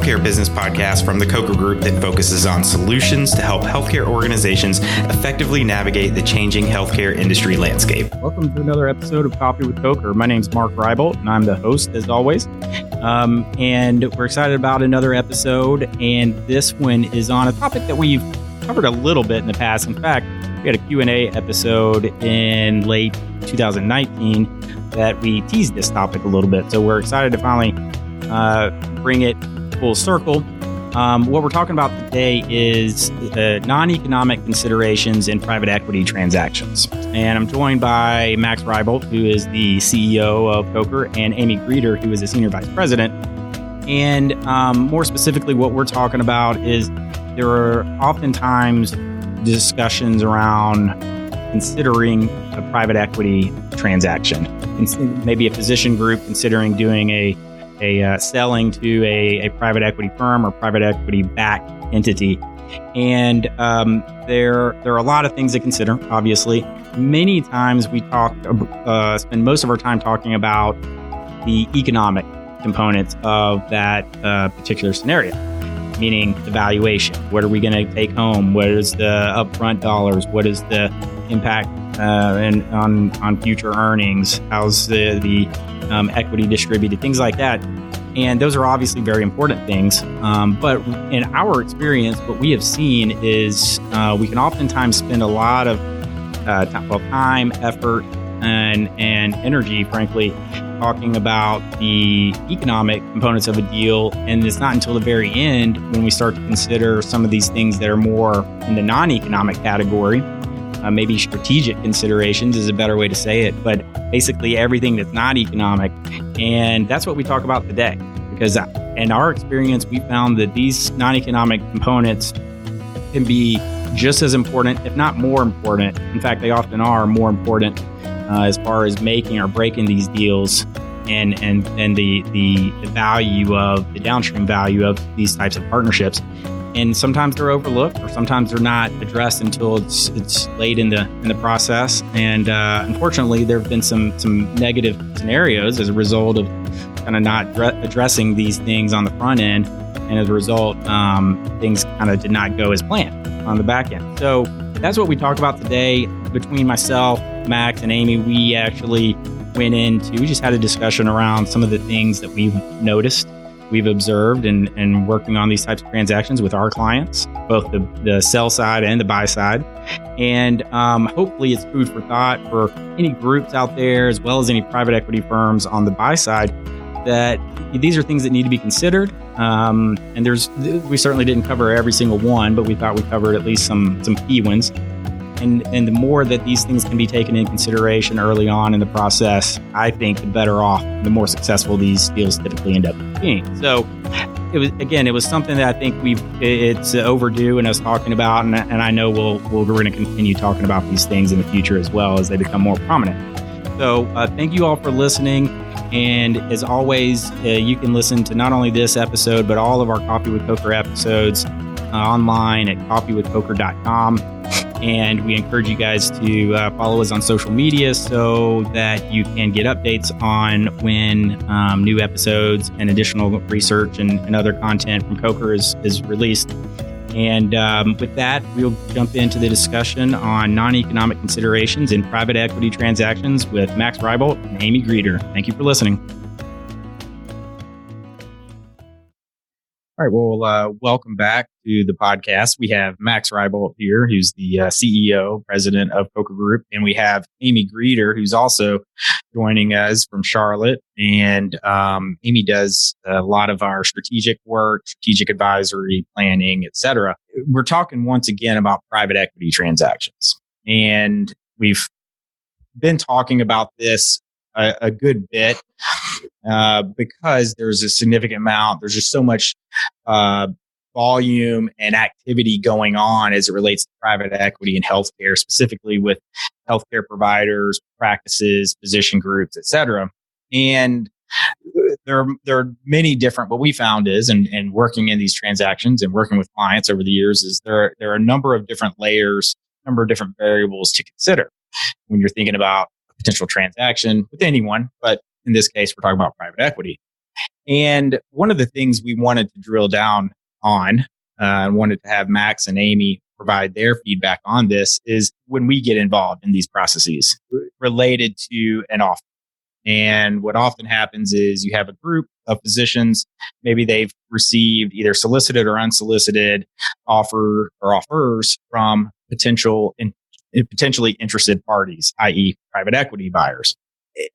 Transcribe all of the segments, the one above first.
healthcare business podcast from the Coker Group that focuses on solutions to help healthcare organizations effectively navigate the changing healthcare industry landscape. Welcome to another episode of Coffee with Coker. My name's Mark Reiboldt, and I'm the host, as always. And we're excited about another episode, and this one is on a topic that we've covered a little bit in the past. In fact, we had a Q&A episode in late 2019 that we teased this topic a little bit. So we're excited to finally bring it full circle. What we're talking about today is non-economic considerations in private equity transactions. And I'm joined by Max Reiboldt, who is the CEO of Coker, and Aimee Greeter, who is the Senior Vice President. And more specifically, what we're talking about is there are oftentimes discussions around considering a private equity transaction. Maybe a physician group considering doing a selling to a private equity firm or private equity backed entity. And there are a lot of things to consider, obviously. Many times we spend most of our time talking about the economic components of that particular scenario, meaning the valuation. What are we going to take home? What is the upfront dollars? What is the impact on future earnings? How's the equity distributed? Things like that. And those are obviously very important things. But in our experience, what we have seen is we can oftentimes spend a lot of time, effort, and energy, frankly, talking about the economic components of a deal. And it's not until the very end when we start to consider some of these things that are more in the non-economic category. Maybe strategic considerations is a better way to say it, but basically everything that's not economic. And that's what we talk about today, because in our experience, we found that these non-economic components can be just as important, if not more important. In fact, they often are more important as far as making or breaking these deals and the value of the downstream value of these types of partnerships. And sometimes they're overlooked, or sometimes they're not addressed until it's late in the process. And unfortunately, there have been some negative scenarios as a result of kind of not addressing these things on the front end. And as a result, things kind of did not go as planned on the back end. So that's what we talk about today. Between myself, Max, and Aimee, we actually we just had a discussion around some of the things that we've noticed, we've observed, and working on these types of transactions with our clients, both the sell side and the buy side. And hopefully it's food for thought for any groups out there, as well as any private equity firms on the buy side, that these are things that need to be considered. And we certainly didn't cover every single one, but we thought we covered at least some key ones. And the more that these things can be taken in consideration early on in the process, I think the better off, the more successful these deals typically end up being. So it was something that I think it's overdue in us talking about, and I know we're going to continue talking about these things in the future as well as they become more prominent. So thank you all for listening. And as always, you can listen to not only this episode, but all of our Coffee with Coker episodes online at coffeewithcoker.com. And we encourage you guys to follow us on social media so that you can get updates on when new episodes and additional research and other content from Coker is released. And with that, we'll jump into the discussion on non-economic considerations in private equity transactions with Max Reiboldt and Aimee Greeter. Thank you for listening. All right, well, welcome back to the podcast. We have Max Reiboldt here, who's the CEO, president of Coker Group, and we have Aimee Greeter, who's also joining us from Charlotte. And Aimee does a lot of our strategic work, strategic advisory, planning, et cetera. We're talking once again about private equity transactions, and we've been talking about this a good bit because there's a significant amount. There's just so much volume and activity going on as it relates to private equity and healthcare, specifically with healthcare providers, practices, physician groups, et cetera. And there are many different, what we found is, and working in these transactions and working with clients over the years, is there are a number of different layers, a number of different variables to consider when you're thinking about a potential transaction with anyone. But in this case, we're talking about private equity. And one of the things we wanted to drill down on, and wanted to have Max and Aimee provide their feedback on this, is when we get involved in these processes related to an offer. And what often happens is you have a group of physicians, maybe they've received either solicited or unsolicited offers from potentially interested parties, i.e. private equity buyers.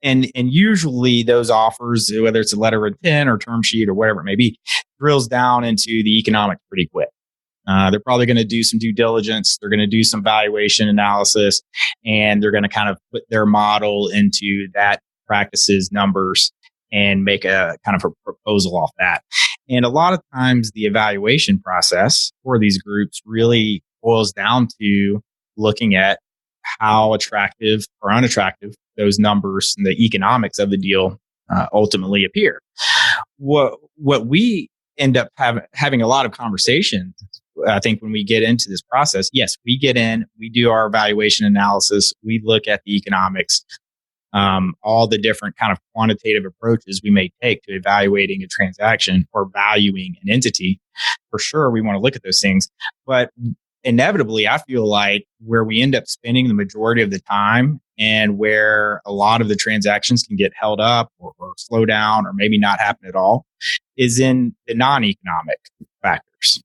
And usually those offers, whether it's a letter of intent or term sheet or whatever it may be, drills down into the economics pretty quick. They're probably going to do some due diligence. They're going to do some valuation analysis, and they're going to kind of put their model into that practice's numbers and make a kind of a proposal off that. And a lot of times the evaluation process for these groups really boils down to looking at how attractive or unattractive those numbers and the economics of the deal ultimately appear. What we end up having a lot of conversations, I think, when we get into this process. Yes, we get in, we do our evaluation analysis, we look at the economics, all the different kind of quantitative approaches we may take to evaluating a transaction or valuing an entity. For sure, we want to look at those things. But inevitably, I feel like where we end up spending the majority of the time and where a lot of the transactions can get held up or slow down or maybe not happen at all is in the non-economic factors.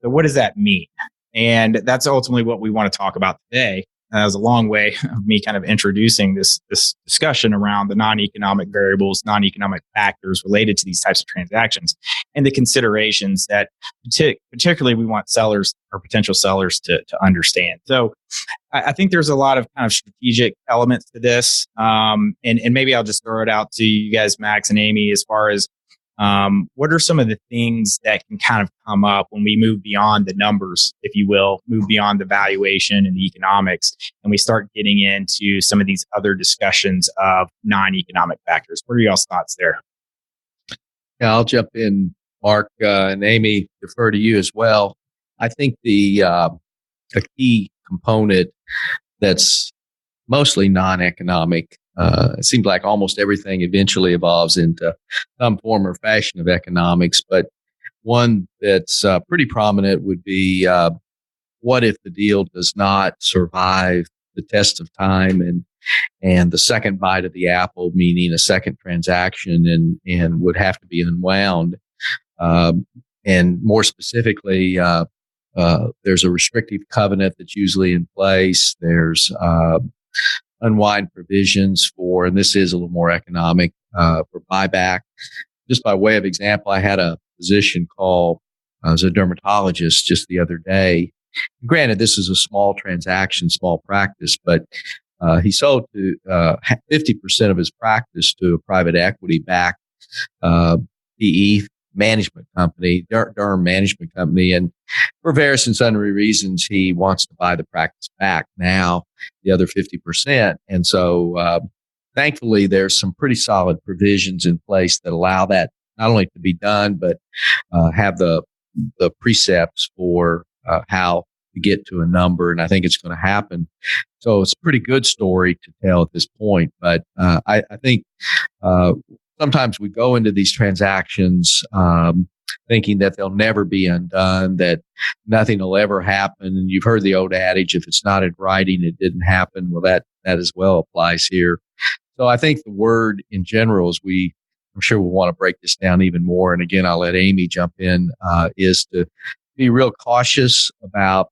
So what does that mean? And that's ultimately what we want to talk about today. That was a long way of me kind of introducing this discussion around the non-economic variables, non-economic factors related to these types of transactions, and the considerations that particularly we want sellers or potential sellers to understand. So I think there's a lot of kind of strategic elements to this. And maybe I'll just throw it out to you guys, Max and Aimee, as far as what are some of the things that can kind of come up when we move beyond the numbers, if you will, move beyond the valuation and the economics, and we start getting into some of these other discussions of non-economic factors? What are y'all's thoughts there? Yeah, I'll jump in, Mark, and Aimee, defer to you as well. I think the key component that's mostly non-economic, it seems like almost everything eventually evolves into some form or fashion of economics, but one that's pretty prominent would be what if the deal does not survive the test of time and the second bite of the apple, meaning a second transaction, and would have to be unwound. And more specifically, there's a restrictive covenant that's usually in place. There's unwind provisions for, and this is a little more economic, for buyback. Just by way of example, I had a physician call as a dermatologist just the other day. Granted, this is a small transaction, small practice, but he sold to 50% of his practice to a private equity-backed PE management company, derm management company, and for various and sundry reasons, he wants to buy the practice back now, the other 50%. And so, thankfully, there's some pretty solid provisions in place that allow that not only to be done, but have the precepts for how to get to a number. And I think it's going to happen. So it's a pretty good story to tell at this point. But I think sometimes we go into these transactions thinking that they'll never be undone, that nothing will ever happen. And you've heard the old adage, if it's not in writing, it didn't happen. Well, that as well applies here. So I think the word in general, I'm sure we'll want to break this down even more. And again, I'll let Aimee jump in, is to be real cautious about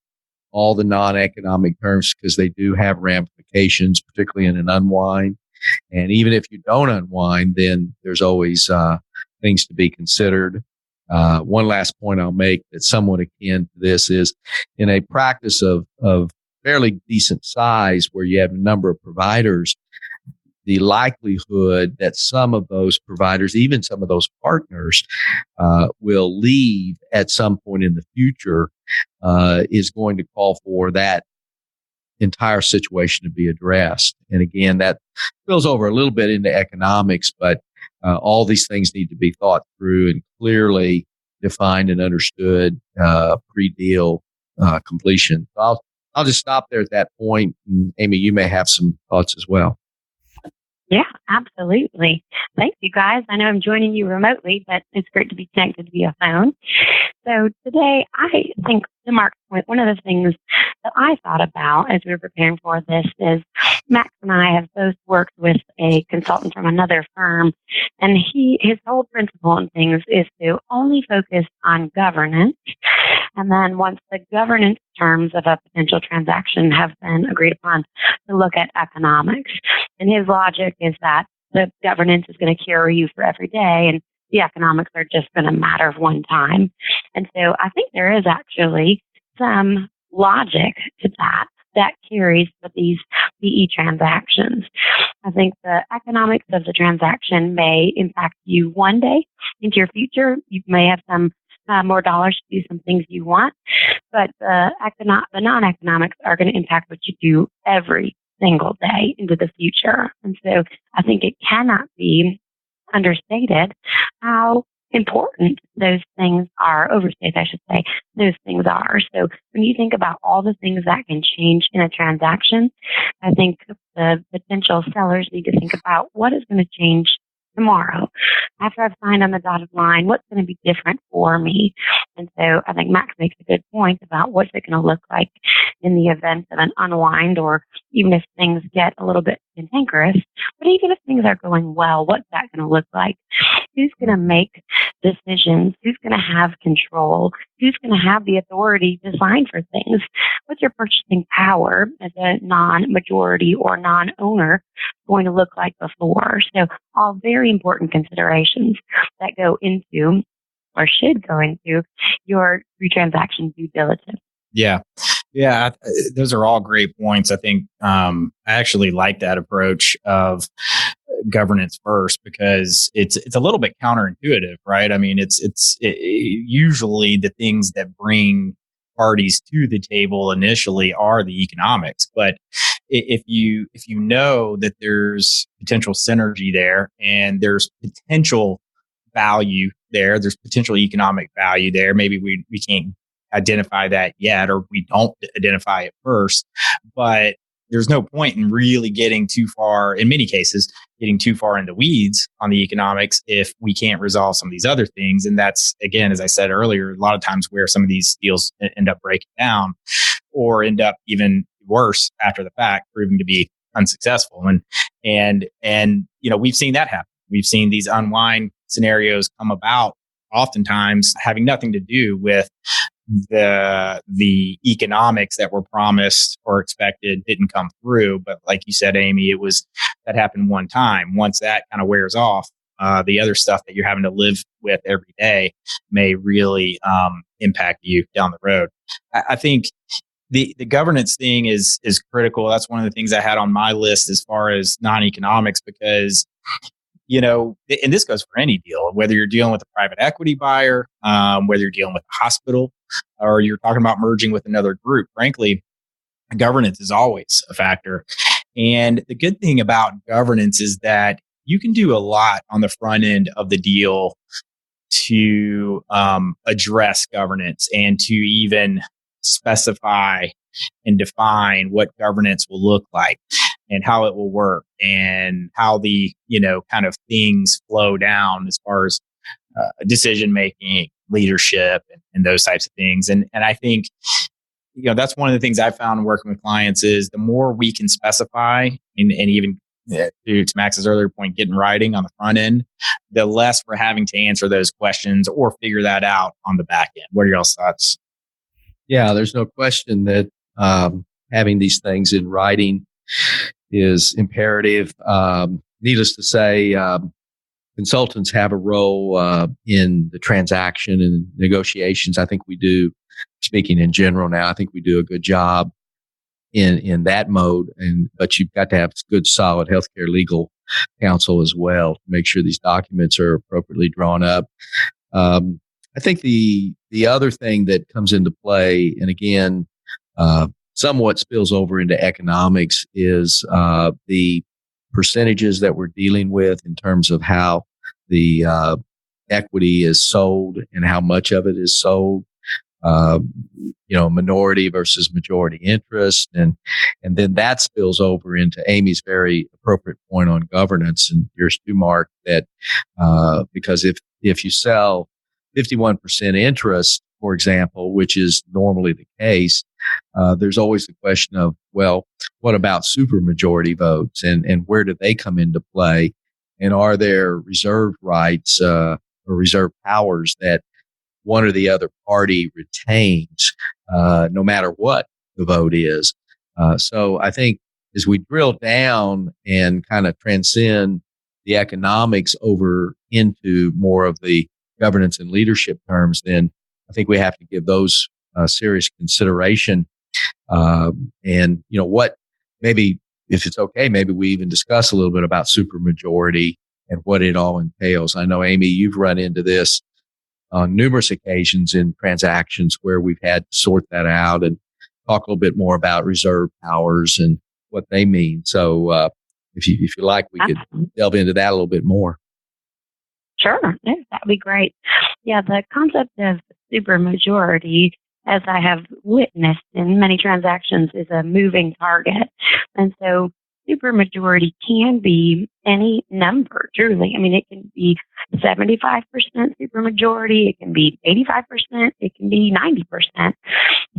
all the non-economic terms because they do have ramifications, particularly in an unwind. And even if you don't unwind, then there's always things to be considered. One last point I'll make that's somewhat akin to this is in a practice of fairly decent size where you have a number of providers, the likelihood that some of those providers, even some of those partners, will leave at some point in the future is going to call for that entire situation to be addressed. And again, that spills over a little bit into economics, but all these things need to be thought through and clearly defined and understood pre-deal completion. So I'll just stop there at that point. And Aimee, you may have some thoughts as well. Yeah, absolutely. Thank you, guys. I know I'm joining you remotely, but it's great to be connected via phone. So today, I think, to Mark's point, one of the things that I thought about as we were preparing for this is Max and I have both worked with a consultant from another firm, and his whole principle and things is to only focus on governance. And then once the governance terms of a potential transaction have been agreed upon, to look at economics. And his logic is that the governance is going to carry you for every day, and the economics are just going to matter of one time. And so I think there is actually some logic to that carries with these PE transactions. I think the economics of the transaction may impact you one day into your future. You may have some more dollars to do some things you want, but the non-economics are going to impact what you do every single day into the future. And so I think it cannot be understated how important those things are, overstated, I should say, those things are. So when you think about all the things that can change in a transaction, I think the potential sellers need to think about what is going to change tomorrow. After I've signed on the dotted line, what's going to be different for me? And so I think Max makes a good point about what's it going to look like in the event of an unwind, or even if things get a little bit cantankerous. But even if things are going well, what's that going to look like? Who's going to make decisions? Who's going to have control? Who's going to have the authority to sign for things? What's your purchasing power as a non-majority or non-owner going to look like before? So all very important considerations that go into, or should go into, your pre-transaction due diligence. Yeah. Those are all great points. I think I actually like that approach of governance first, because it's a little bit counterintuitive, right? I mean, it's usually the things that bring parties to the table initially are the economics. But if you know that there's potential synergy there, and there's potential value there, there's potential economic value there. Maybe we can't identify that yet, or we don't identify it first, but there's no point in really getting too far, in many cases, getting too far in the weeds on the economics if we can't resolve some of these other things. And that's, again, as I said earlier, a lot of times where some of these deals end up breaking down, or end up even worse after the fact, proving to be unsuccessful. And we've seen that happen. We've seen these unwind scenarios come about, oftentimes having nothing to do with the economics that were promised or expected didn't come through. But like you said, Amy, that happened one time. Once that kind of wears off, the other stuff that you're having to live with every day may really impact you down the road. I think the governance thing is critical. That's one of the things I had on my list as far as non-economics, because and this goes for any deal, whether you're dealing with a private equity buyer, whether you're dealing with a hospital, or you're talking about merging with another group. Frankly, governance is always a factor. And the good thing about governance is that you can do a lot on the front end of the deal to address governance, and to even specify and define what governance will look like, and how it will work, and how the kind of things flow down as far as decision making, leadership, and those types of things. And I think that's one of the things I found working with clients is the more we can specify, and even to Max's earlier point, getting writing on the front end, the less we're having to answer those questions or figure that out on the back end. What are y'all's thoughts? Yeah, there's no question that having these things in writing is imperative. Needless to say, consultants have a role in the transaction and negotiations. I think we do, speaking in general now, I think we do a good job in that mode. But you've got to have good, solid healthcare legal counsel as well to make sure these documents are appropriately drawn up. I think the other thing that comes into play, and again, somewhat spills over into economics, is the percentages that we're dealing with in terms of how the equity is sold and how much of it is sold. minority versus majority interest. And then that spills over into Amy's very appropriate point on governance. And yours too, Mark, that, because if you sell 51% interest, for example, which is normally the case, there's always the question of, well, what about supermajority votes and where do they come into play? And are there reserved rights, or reserved powers that one or the other party retains, no matter what the vote is? So I think as we drill down and kind of transcend the economics over into more of the governance and leadership terms, then I think we have to give those serious consideration. And what, maybe if it's okay, maybe we even discuss a little bit about supermajority and what it all entails. I know, Amy, you've run into this on numerous occasions in transactions where we've had to sort that out and talk a little bit more about reserve powers and what they mean. So if you like, we could delve into that a little bit more. Sure. Yeah, that'd be great. Yeah, the concept of supermajority, as I have witnessed in many transactions, is a moving target. And so supermajority can be any number, truly. I mean, it can be 75% supermajority, it can be 85%, it can be 90%.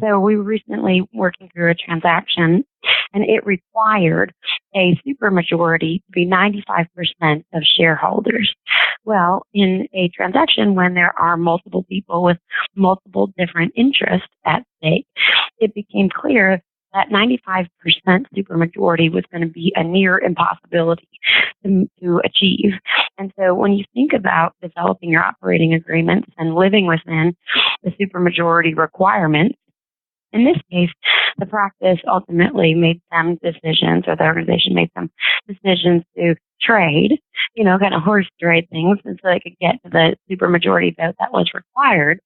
So we were recently working through a transaction, and it required a supermajority to be 95% of shareholders. Well, in a transaction when there are multiple people with multiple different interests at stake, it became clear that 95% supermajority was going to be a near impossibility to achieve. And so when you think about developing your operating agreements and living within the supermajority requirements, in this case, the practice ultimately made some decisions, or the organization made some decisions to trade, kind of horse trade things, and so they could get to the supermajority vote that was required.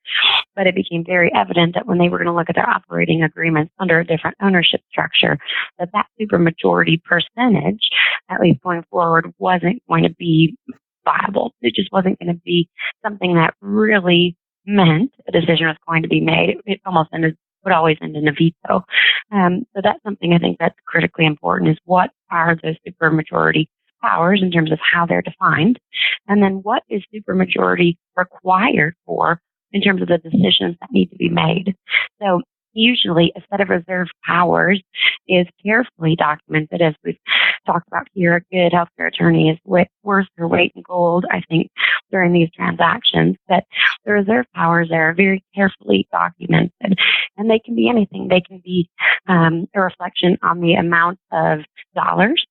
But it became very evident that when they were going to look at their operating agreements under a different ownership structure, that supermajority percentage, at least going forward, wasn't going to be viable. It just wasn't going to be something that really meant a decision was going to be made. It almost would always end in a veto. So that's something I think that's critically important, is what are those supermajority powers in terms of how they're defined, and then what is supermajority required for in terms of the decisions that need to be made. So usually a set of reserved powers is carefully documented, as we've talked about here. A good healthcare attorney is worth their weight in gold, I think, during these transactions. But the reserved powers are very carefully documented, and they can be anything. They can be a reflection on the amount of dollars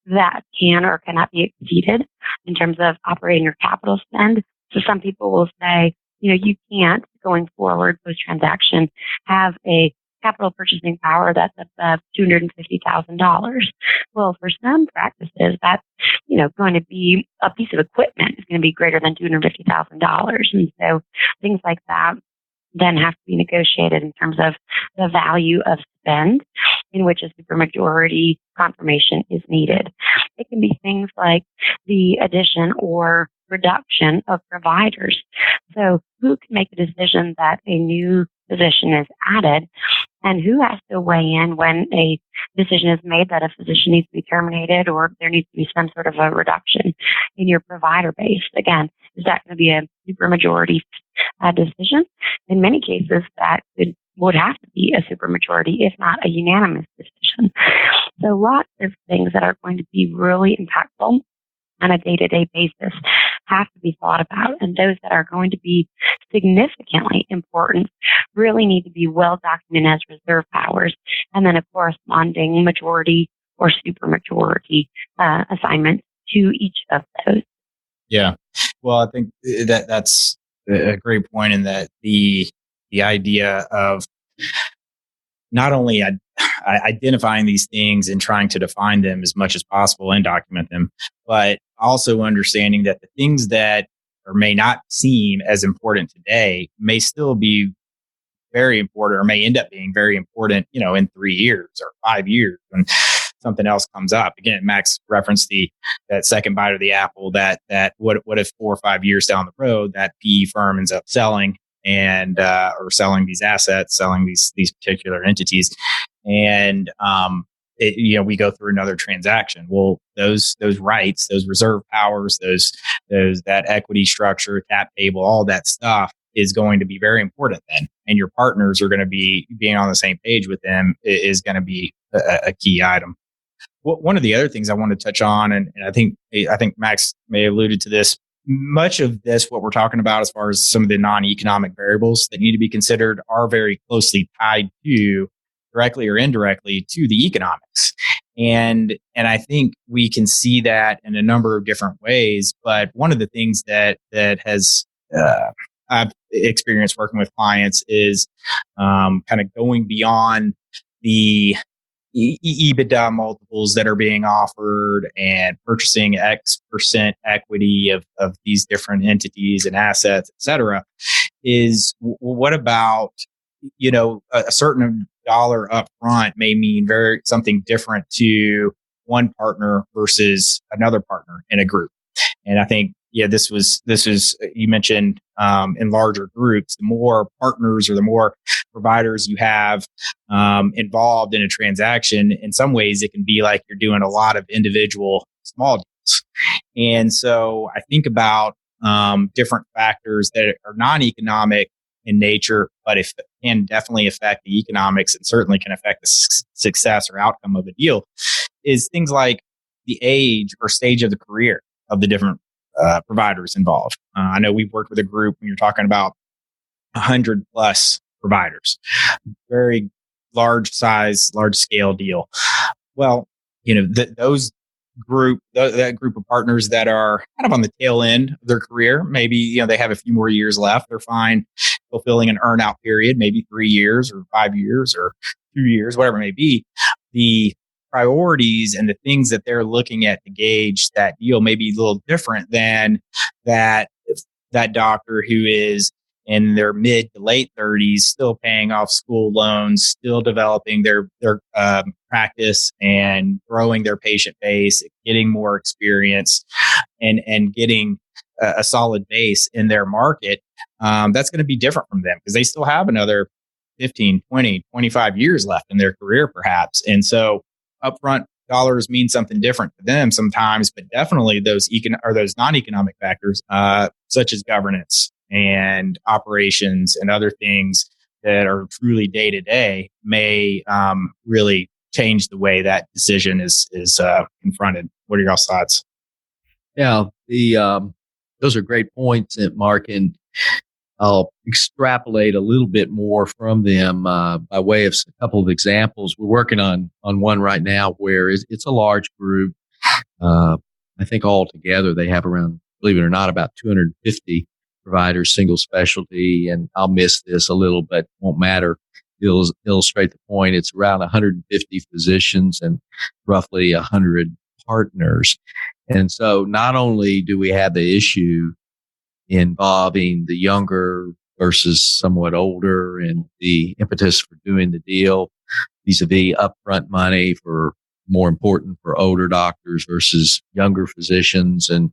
that can or cannot be exceeded in terms of operating or capital spend. So some people will say, you can't, going forward post-transaction, have a capital purchasing power that's above $250,000. Well, for some practices, that's, going to be a piece of equipment is going to be greater than $250,000. And so things like that then have to be negotiated in terms of the value of spend in which a supermajority confirmation is needed. It can be things like the addition or reduction of providers. So who can make a decision that a new physician is added, and who has to weigh in when a decision is made that a physician needs to be terminated, or there needs to be some sort of a reduction in your provider base? Again, is that going to be a supermajority decision? In many cases, that would have to be a supermajority, if not a unanimous decision. So lots of things that are going to be really impactful on a day-to-day basis have to be thought about, and those that are going to be significantly important really need to be well documented as reserve powers, and then a corresponding majority or supermajority assignment to each of those. Yeah, well, I think that's a great point, in that the idea of not only identifying these things and trying to define them as much as possible and document them, but also understanding that the things that may not seem as important today may still be very important, or may end up being very important, in 3 years or 5 years when something else comes up. Again, Max referenced that second bite of the apple, that what if 4 or 5 years down the road that PE firm ends up selling, and or selling these assets, selling these particular entities, and we go through another transaction. Well, those rights, those reserve powers, those that equity structure, cap table, all that stuff is going to be very important then, and your partners are going to be being on the same page with them is going to be a key item. One of the other things I want to touch on, and I think Max may have alluded to this, much of this, what we're talking about as far as some of the non-economic variables that need to be considered are very closely tied to, directly or indirectly, to the economics. And I think we can see that in a number of different ways. But one of the things that has I've experienced working with clients is kind of going beyond the EBITDA multiples that are being offered and purchasing X% equity of these different entities and assets, et cetera, is what about, a certain dollar up front may mean something different to one partner versus another partner in a group. And I think, this is, you mentioned, in larger groups, the more partners or the more providers you have involved in a transaction, in some ways it can be like you're doing a lot of individual small deals. And so I think about different factors that are non-economic in nature, but if can definitely affect the economics and certainly can affect the success or outcome of a deal, is things like the age or stage of the career of the different providers involved. I know we've worked with a group when you're talking about 100 plus providers, very large scale deal. Well, that group of partners that are kind of on the tail end of their career, maybe, they have a few more years left. They're fine fulfilling an earn-out period, maybe 3 years or 5 years or 2 years, whatever it may be. The priorities and the things that they're looking at to gauge that deal may be a little different than that doctor who is in their mid to late 30s, still paying off school loans, still developing their practice and growing their patient base, getting more experience and getting a solid base in their market. That's going to be different from them because they still have another 15, 20, 25 years left in their career, perhaps. And so upfront dollars mean something different to them sometimes, but definitely those non-economic factors, such as governance and operations and other things that are truly day to day, may really change the way that decision is confronted. What are your thoughts? Yeah, those are great points, Mark, and I'll extrapolate a little bit more from them by way of a couple of examples. We're working on one right now where it's a large group. I think altogether they have around, believe it or not, about 250 providers, single specialty. And I'll miss this a little, but won't matter. It'll illustrate the point. It's around 150 physicians and roughly 100 partners. And so not only do we have the issue involving the younger versus somewhat older and the impetus for doing the deal vis-a-vis upfront money for more important for older doctors versus younger physicians, and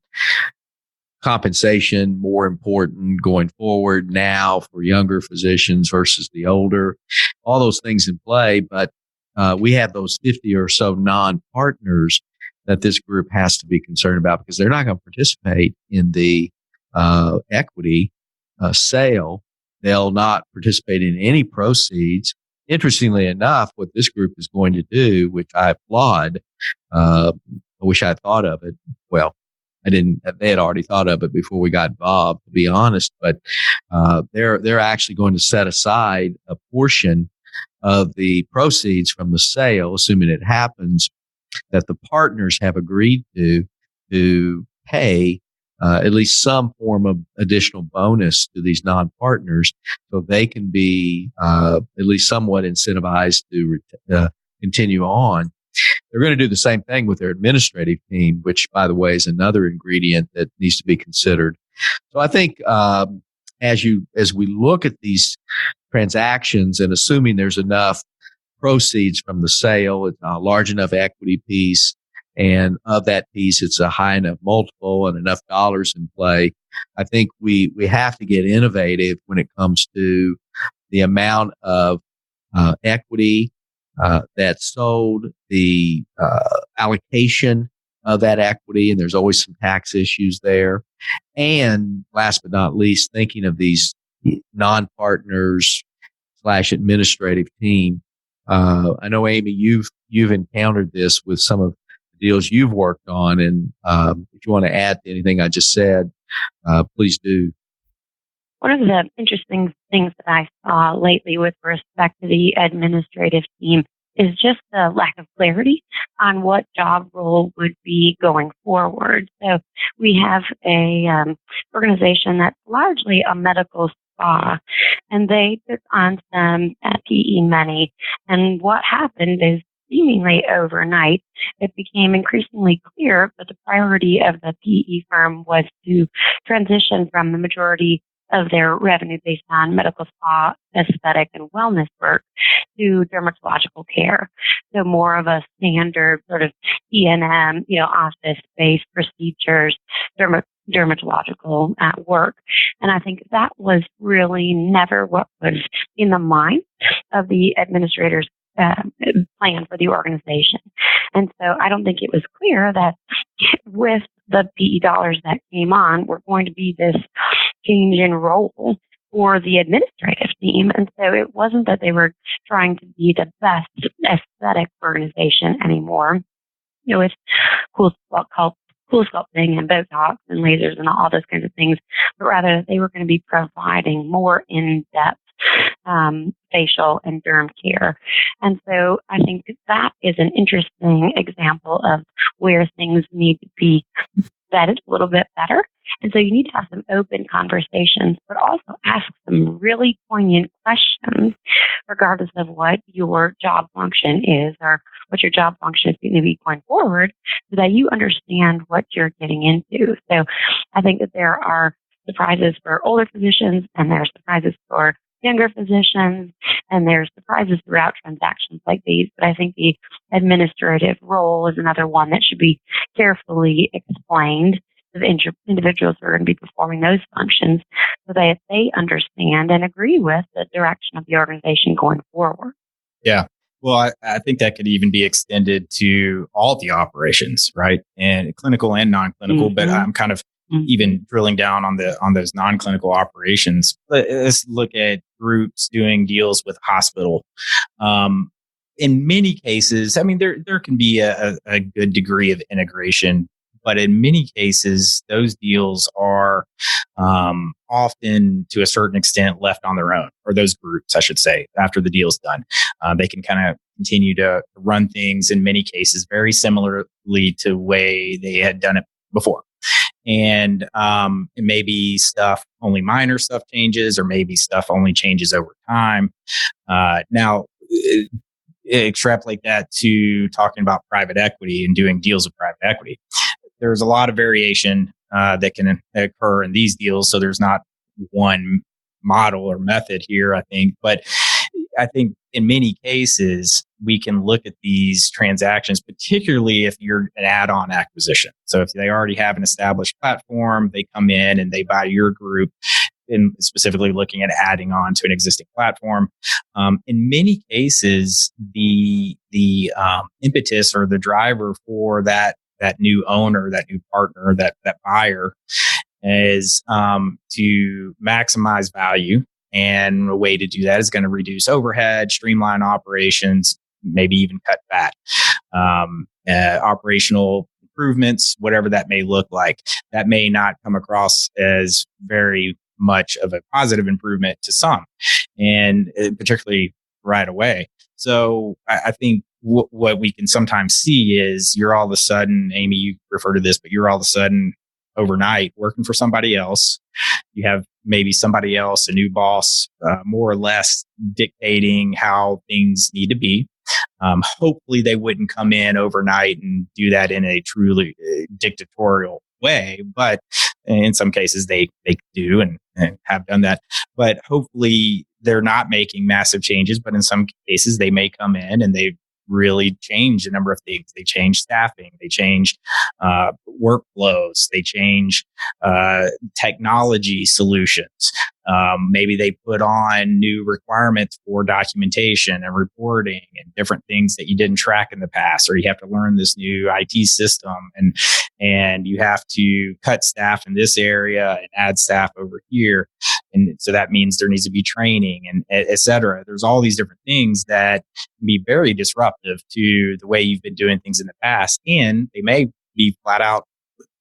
compensation more important going forward now for younger physicians versus the older, all those things in play. But we have those 50 or so non-partners that this group has to be concerned about because they're not going to participate in the equity sale. They'll not participate in any proceeds. Interestingly enough, what this group is going to do, which I applaud, I wish I had thought of it. Well, I didn't. They had already thought of it before we got involved, to be honest. But they're actually going to set aside a portion of the proceeds from the sale, assuming it happens, that the partners have agreed to pay at least some form of additional bonus to these non-partners, so they can be at least somewhat incentivized to continue on. They're going to do the same thing with their administrative team, which, by the way, is another ingredient that needs to be considered. So I think as we look at these transactions and assuming there's enough proceeds from the sale, it's a large enough equity piece, and of that piece, it's a high enough multiple and enough dollars in play I think we have to get innovative when it comes to the amount of equity that's sold, the allocation of that equity, and there's always some tax issues there. And last but not least, thinking of these non-partners / administrative team. I know, Amy, you've encountered this with some of the deals you've worked on, and if you want to add to anything I just said, please do. One of the interesting things that I saw lately with respect to the administrative team is just the lack of clarity on what job role would be going forward. So we have a organization that's largely a medical spa, and they took on some PE money. And what happened is, seemingly overnight, it became increasingly clear that the priority of the PE firm was to transition from the majority of their revenue based on medical spa, aesthetic, and wellness work to dermatological care. So more of a standard sort of E&M, office-based procedures, dermatological work. And I think that was really never what was in the mind of the administrators' plan for the organization. And so I don't think it was clear that with the PE dollars that came on, we're going to be this change in role for the administrative team. And so it wasn't that they were trying to be the best aesthetic organization anymore, with cool sculpting and Botox and lasers and all those kinds of things, but rather they were going to be providing more in-depth facial and derm care. And so I think that is an interesting example of where things need to be vetted a little bit better. And so you need to have some open conversations, but also ask some really poignant questions, regardless of what your job function is or what your job function is going to be going forward, so that you understand what you're getting into. So I think that there are surprises for older physicians, and there are surprises for younger physicians, and there's surprises throughout transactions like these. But I think the administrative role is another one that should be carefully explained to the individuals who are going to be performing those functions, so that they understand and agree with the direction of the organization going forward. Yeah. Well, I think that could even be extended to all the operations, right? And clinical and non-clinical, but I'm kind of even drilling down on those non-clinical operations. Let's look at groups doing deals with hospital. In many cases, I mean, there can be a good degree of integration, but in many cases, those deals are often, to a certain extent, left on their own, or those groups, I should say, after the deal's done. They can kind of continue to run things in many cases very similarly to the way they had done it before. And maybe only minor stuff changes, or maybe stuff only changes over time. Now, extrapolate that to talking about private equity and doing deals with private equity. There's a lot of variation that can occur in these deals. So there's not one model or method here, I think. But I think in many cases, we can look at these transactions, particularly if you're an add-on acquisition. So if they already have an established platform, they come in and they buy your group, and specifically looking at adding on to an existing platform. In many cases, the impetus or the driver for that new owner, that new partner, that buyer is to maximize value. And a way to do that is going to reduce overhead, streamline operations, maybe even cut fat. Operational improvements, whatever that may look like, that may not come across as very much of a positive improvement to some, and particularly right away. So I think what we can sometimes see is you're all of a sudden, Amy, you refer to this, but you're all of a sudden overnight working for somebody else. You have maybe somebody else, a new boss, more or less dictating how things need to be. Hopefully they wouldn't come in overnight and do that in a truly dictatorial way, but in some cases they do and have done that. But hopefully they're not making massive changes, but in some cases they may come in and they really change a number of things. They change staffing, they change workflows, they change technology solutions. Maybe they put on new requirements for documentation and reporting and different things that you didn't track in the past, or you have to learn this new IT system, and you have to cut staff in this area and add staff over here. And so that means there needs to be training and et cetera. There's all these different things that can be very disruptive to the way you've been doing things in the past. And they may be flat out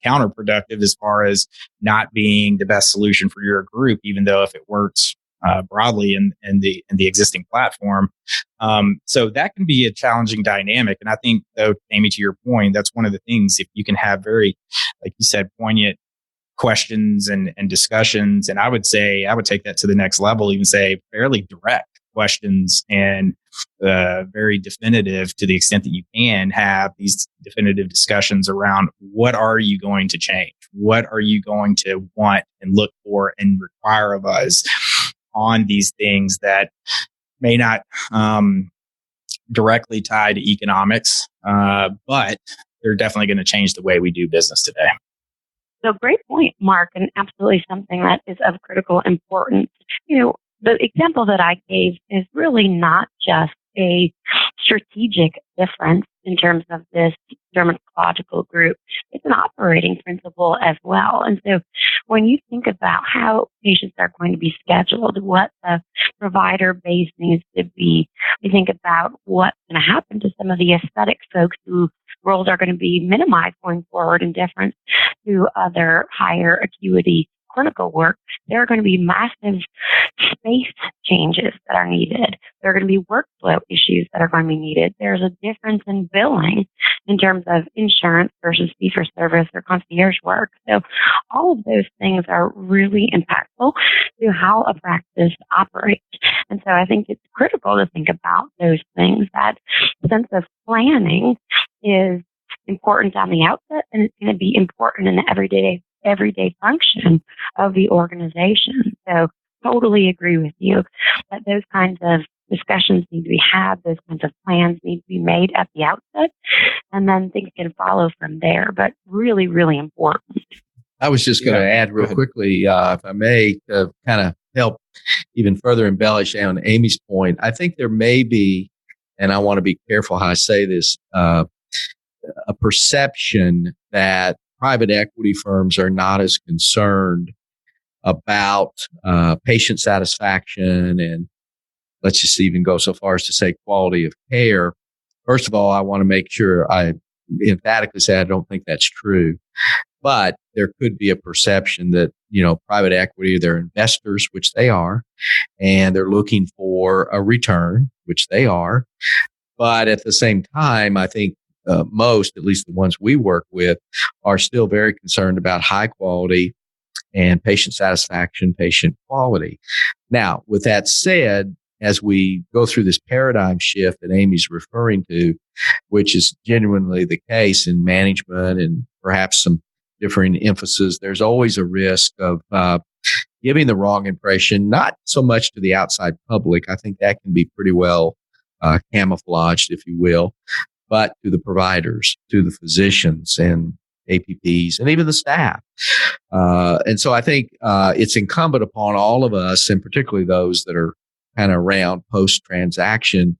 counterproductive as far as not being the best solution for your group, even though if it works broadly in the existing platform. So that can be a challenging dynamic. And I think, though, Aimee, to your point, that's one of the things, if you can have very, like you said, poignant questions and discussions. And I would take that to the next level, even say fairly direct questions and very definitive, to the extent that you can have these definitive discussions around what are you going to change? What are you going to want and look for and require of us on these things that may not directly tie to economics, but they're definitely going to change the way we do business today. So great point, Mark, and absolutely something that is of critical importance. The example that I gave is really not just a strategic difference in terms of this dermatological group. It's an operating principle as well. And so when you think about how patients are going to be scheduled, what the provider base needs to be, you think about what's going to happen to some of the aesthetic folks whose roles are going to be minimized going forward in difference to other higher acuity clinical work. There are going to be massive space changes that are needed. There are going to be workflow issues that are going to be needed. There's a difference in billing in terms of insurance versus fee-for-service or concierge work. So all of those things are really impactful to how a practice operates. And so I think it's critical to think about those things. That sense of planning is important on the outset, and it's going to be important in the everyday function of the organization. So totally agree with you that those kinds of discussions need to be had, those kinds of plans need to be made at the outset, and then things can follow from there, but really, really important. I was just going to add real quickly, if I may, to kind of help even further embellish on Aimee's point. I think there may be, and I want to be careful how I say this, a perception that private equity firms are not as concerned about patient satisfaction, and let's just even go so far as to say quality of care. First of all, I want to make sure I emphatically say I don't think that's true, but there could be a perception that, private equity, they're investors, which they are, and they're looking for a return, which they are. But at the same time, I think most, at least the ones we work with, are still very concerned about high quality and patient satisfaction, patient quality. Now, with that said, as we go through this paradigm shift that Aimee's referring to, which is genuinely the case in management and perhaps some differing emphasis, there's always a risk of giving the wrong impression, not so much to the outside public. I think that can be pretty well camouflaged, if you will, but to the providers, to the physicians and APPs, and even the staff. And so I think it's incumbent upon all of us, and particularly those that are kind of around post-transaction,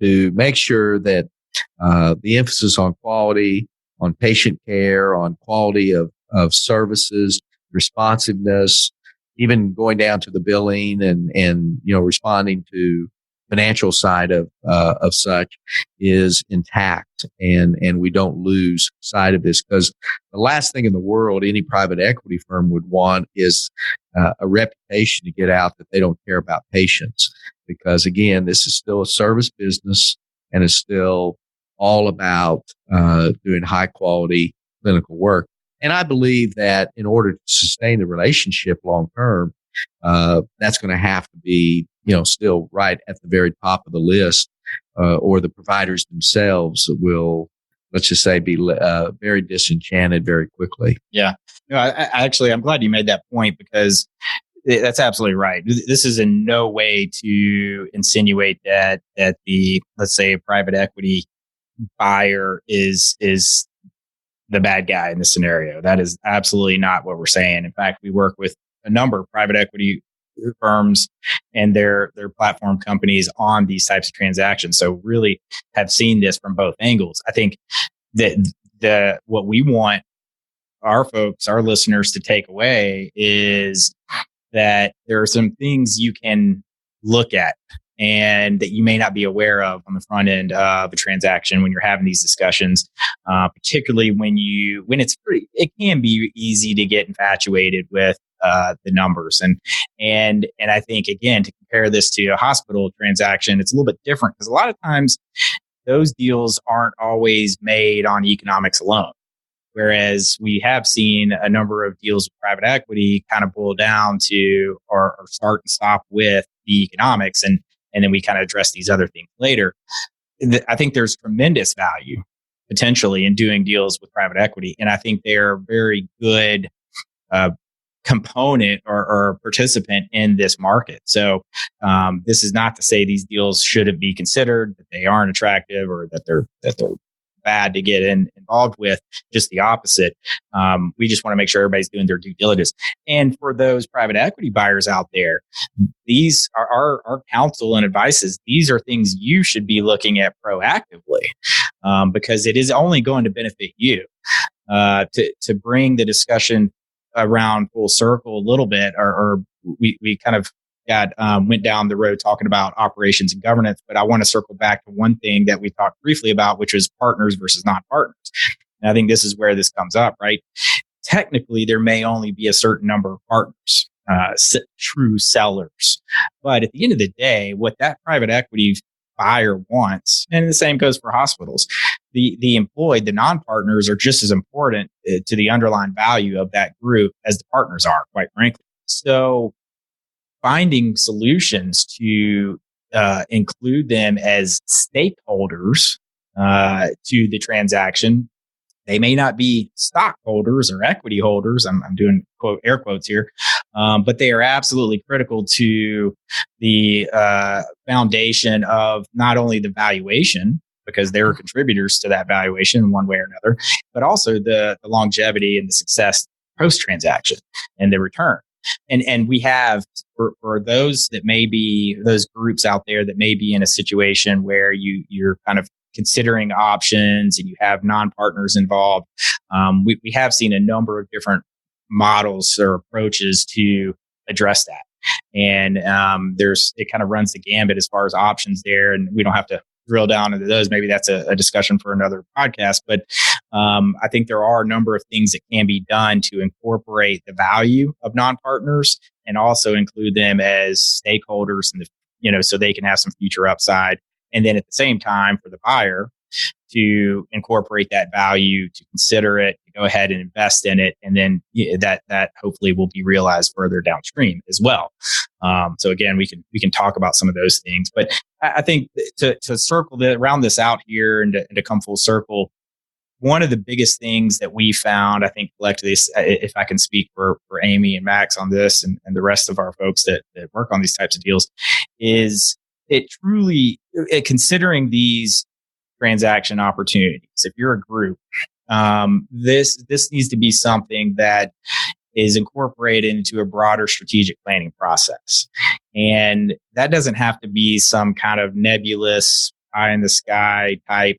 to make sure that the emphasis on quality, on patient care, on quality of services, responsiveness, even going down to the billing and responding to financial side of such, is intact, and we don't lose sight of this, because the last thing in the world any private equity firm would want is a reputation to get out that they don't care about patients, because again, this is still a service business and it's still all about doing high quality clinical work. And I believe that in order to sustain the relationship long term, that's going to have to be, still right at the very top of the list, or the providers themselves will, let's just say, be very disenchanted very quickly. Yeah. No, I'm glad you made that point, because That's absolutely right. This is in no way to insinuate that the, let's say, a private equity buyer is the bad guy in this scenario. That is absolutely not what we're saying. In fact, we work with a number of private equity firms and their platform companies on these types of transactions. So really have seen this from both angles. I think that what we want our folks, our listeners, to take away is that there are some things you can look at and that you may not be aware of on the front end of a transaction when you're having these discussions, particularly when it can be easy to get infatuated with the numbers. And I think, again, to compare this to a hospital transaction, it's a little bit different because a lot of times those deals aren't always made on economics alone. Whereas we have seen a number of deals with private equity kind of boil down to or start and stop with the economics, and then we kind of address these other things later. I think there's tremendous value potentially in doing deals with private equity, and I think they're a very good component or participant in this market. So this is not to say these deals shouldn't be considered, that they aren't attractive, or that they're bad to get involved with. Just the opposite. We just want to make sure everybody's doing their due diligence. And for those private equity buyers out there, these are our counsel and advices. These are things you should be looking at proactively, because it is only going to benefit you. To bring the discussion around full circle a little bit, or we kind of went down the road talking about operations and governance, but I want to circle back to one thing that we talked briefly about, which is partners versus non-partners. And I think this is where this comes up, right? Technically, there may only be a certain number of partners, true sellers. But at the end of the day, what that private equity buyer wants, and the same goes for hospitals, the employed, the non-partners are just as important to the underlying value of that group as the partners are, quite frankly. So finding solutions to include them as stakeholders to the transaction. They may not be stockholders or equity holders. I'm doing quote air quotes here, but they are absolutely critical to the foundation of not only the valuation, because they're contributors to that valuation in one way or another, but also the longevity and the success post-transaction and the return. And we have, for those that may be, those groups out there that may be in a situation where you're kind of considering options and you have non-partners involved, we have seen a number of different models or approaches to address that. And it kind of runs the gambit as far as options there, and we don't have to drill down into those. Maybe that's a discussion for another podcast. But I think there are a number of things that can be done to incorporate the value of non-partners and also include them as stakeholders, so they can have some future upside. And then at the same time, for the buyer to incorporate that value, to consider it, to go ahead and invest in it, and then that hopefully will be realized further downstream as well. So again, we can talk about some of those things, but I think to round this out here and to come full circle, one of the biggest things that we found, I think collectively, if I can speak for Amy and Max on this and the rest of our folks that work on these types of deals, is it truly, considering these transaction opportunities, if you're a group, this needs to be something that is incorporated into a broader strategic planning process. And that doesn't have to be some kind of nebulous, eye in the sky type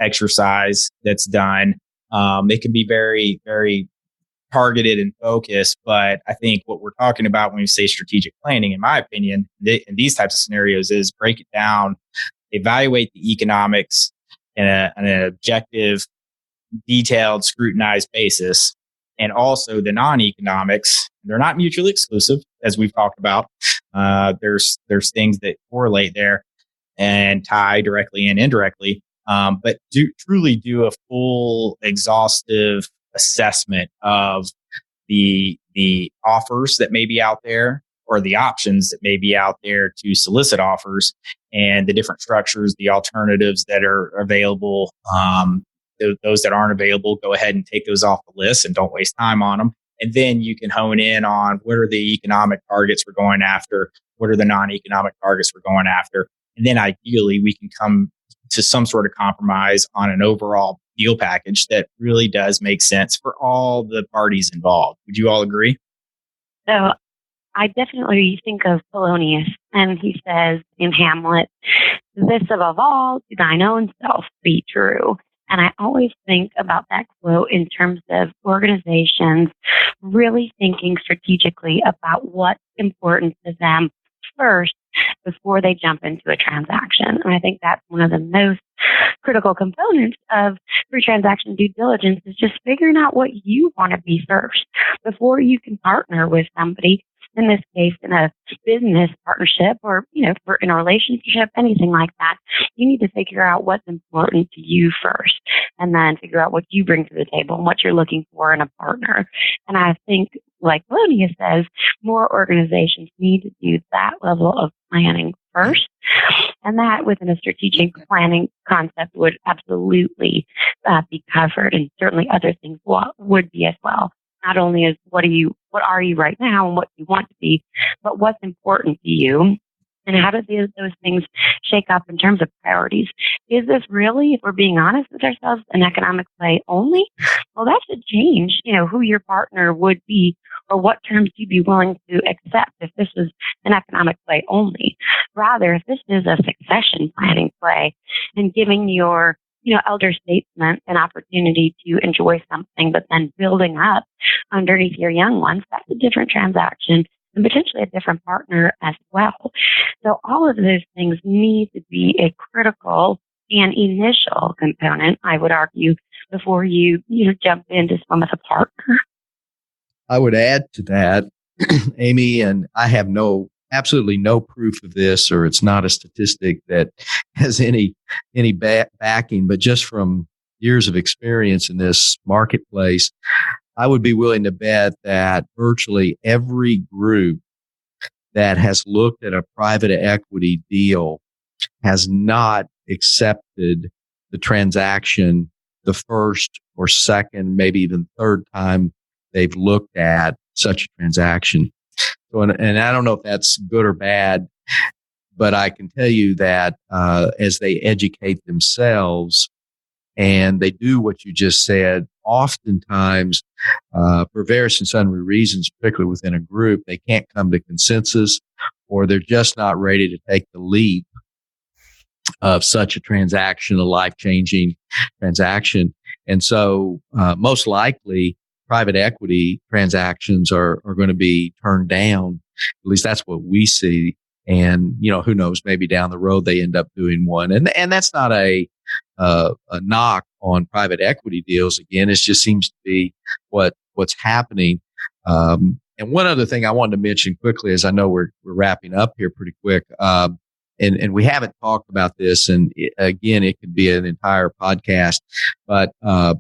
exercise that's done. It can be very, very targeted and focused, but I think what we're talking about when we say strategic planning, in my opinion, in these types of scenarios, is break it down, evaluate the economics in an objective, detailed, scrutinized basis, and also the non-economics. They're not mutually exclusive, as we've talked about. There's things that correlate there and tie directly and indirectly, but truly do a full, exhaustive assessment of the offers that may be out there, or the options that may be out there to solicit offers, and the different structures, the alternatives that are available. Those that aren't available, go ahead and take those off the list and don't waste time on them. And then you can hone in on what are the economic targets we're going after, what are the non-economic targets we're going after. And then ideally we can come to some sort of compromise on an overall deal package that really does make sense for all the parties involved. Would you all agree? So I definitely think of Polonius, and he says in Hamlet, "This above all, to thine own self be true." And I always think about that quote in terms of organizations really thinking strategically about what's important to them first before they jump into a transaction. And I think that's one of the most critical components of pre-transaction due diligence is just figuring out what you want to be first before you can partner with somebody. In this case, in a business partnership or, in a relationship, anything like that, you need to figure out what's important to you first and then figure out what you bring to the table and what you're looking for in a partner. And I think, like Polonius says, more organizations need to do that level of planning first. And that within a strategic planning concept would absolutely be covered, and certainly other things would be as well. Not only is what are you right now and what you want to be, but what's important to you, and how do those things shake up in terms of priorities? Is this really, if we're being honest with ourselves, an economic play only? Well, that should change, who your partner would be or what terms you'd be willing to accept if this is an economic play only. Rather, if this is a succession planning play and giving your elder statesmen an opportunity to enjoy something, but then building up underneath your young ones, that's a different transaction and potentially a different partner as well. So all of those things need to be a critical and initial component, I would argue, before you jump in to swim with a partner. I would add to that, Amy, and I have absolutely no proof of this, or it's not a statistic that has any backing, but just from years of experience in this marketplace, I would be willing to bet that virtually every group that has looked at a private equity deal has not accepted the transaction the first or second, maybe even third time they've looked at such a transaction. So, and I don't know if that's good or bad, but I can tell you that as they educate themselves and they do what you just said, oftentimes for various and sundry reasons, particularly within a group, they can't come to consensus, or they're just not ready to take the leap of such a transaction, a life-changing transaction. And so most likely, private equity transactions are going to be turned down. At least that's what we see. And, who knows, maybe down the road they end up doing one. And that's not a knock on private equity deals. Again, it just seems to be what's happening. And one other thing I wanted to mention quickly, as I know we're wrapping up here pretty quick. And we haven't talked about this, and again, it could be an entire podcast, but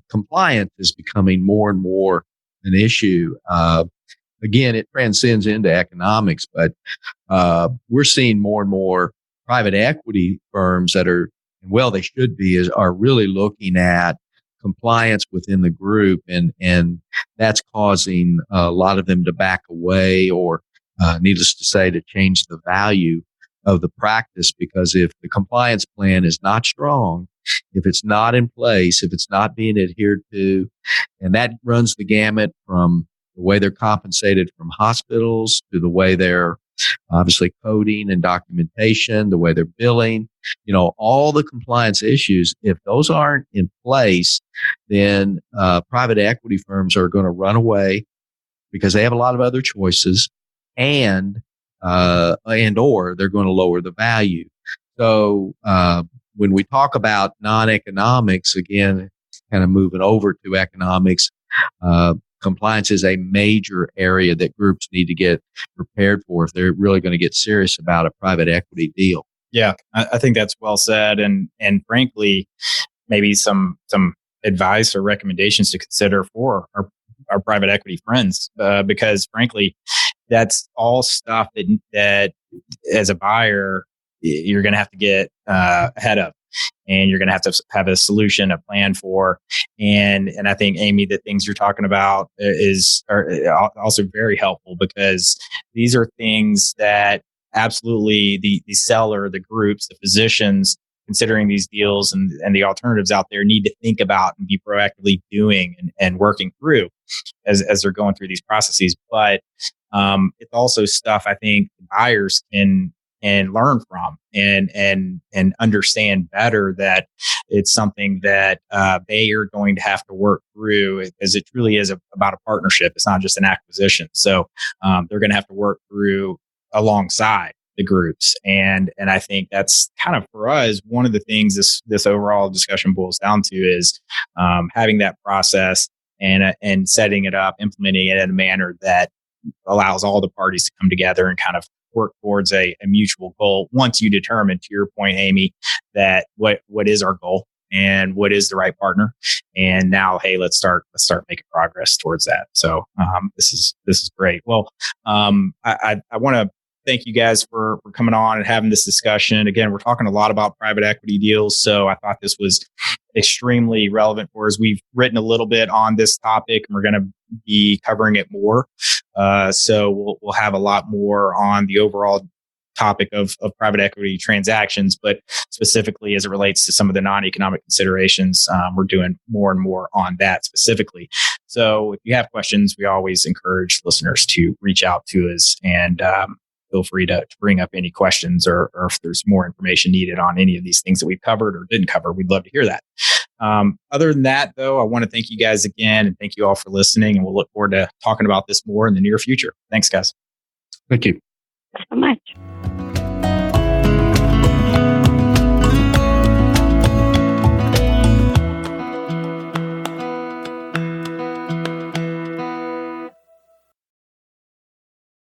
compliance is becoming more and more an issue. Again, it transcends into economics, but we're seeing more and more private equity firms that are, well, they should be, are really looking at compliance within the group, and that's causing a lot of them to back away, or needless to say, to change the value of the practice, because if the compliance plan is not strong, if it's not in place, if it's not being adhered to, and that runs the gamut from the way they're compensated from hospitals to the way they're obviously coding and documentation, the way they're billing, all the compliance issues, if those aren't in place, then private equity firms are going to run away because they have a lot of other choices, and or they're going to lower the value. So when we talk about non-economics, again, kind of moving over to economics, compliance is a major area that groups need to get prepared for if they're really going to get serious about a private equity deal. Yeah, I think that's well said, and frankly, maybe some advice or recommendations to consider for our private equity friends, because frankly, that's all stuff that as a buyer you're going to have to get ahead of. and you're going to have a solution, a plan for. And I think, Aimee, the things you're talking about are also very helpful, because these are things that absolutely the seller, the groups, the physicians considering these deals and the alternatives out there need to think about and be proactively doing and working through as they're going through these processes. But it's also stuff I think buyers can learn from and understand better, that it's something that they are going to have to work through, because it truly is about a partnership. It's not just an acquisition. So they're going to have to work through alongside the groups. And I think that's kind of, for us, one of the things this overall discussion boils down to is having that process and setting it up, implementing it in a manner that allows all the parties to come together and kind of work towards a mutual goal. Once you determine, to your point, Aimee, that what is our goal and what is the right partner, and now, hey, let's start making progress towards that. So this is great. Well, I want to thank you guys for coming on and having this discussion. Again, we're talking a lot about private equity deals, so I thought this was extremely relevant for us. We've written a little bit on this topic, and we're going to be covering it more. So we'll have a lot more on the overall topic of private equity transactions, but specifically as it relates to some of the non-economic considerations, we're doing more and more on that specifically. So if you have questions, we always encourage listeners to reach out to us, and feel free to bring up any questions or if there's more information needed on any of these things that we've covered or didn't cover. We'd love to hear that. Other than that, though, I want to thank you guys again, and thank you all for listening. And we'll look forward to talking about this more in the near future. Thanks, guys. Thank you so much.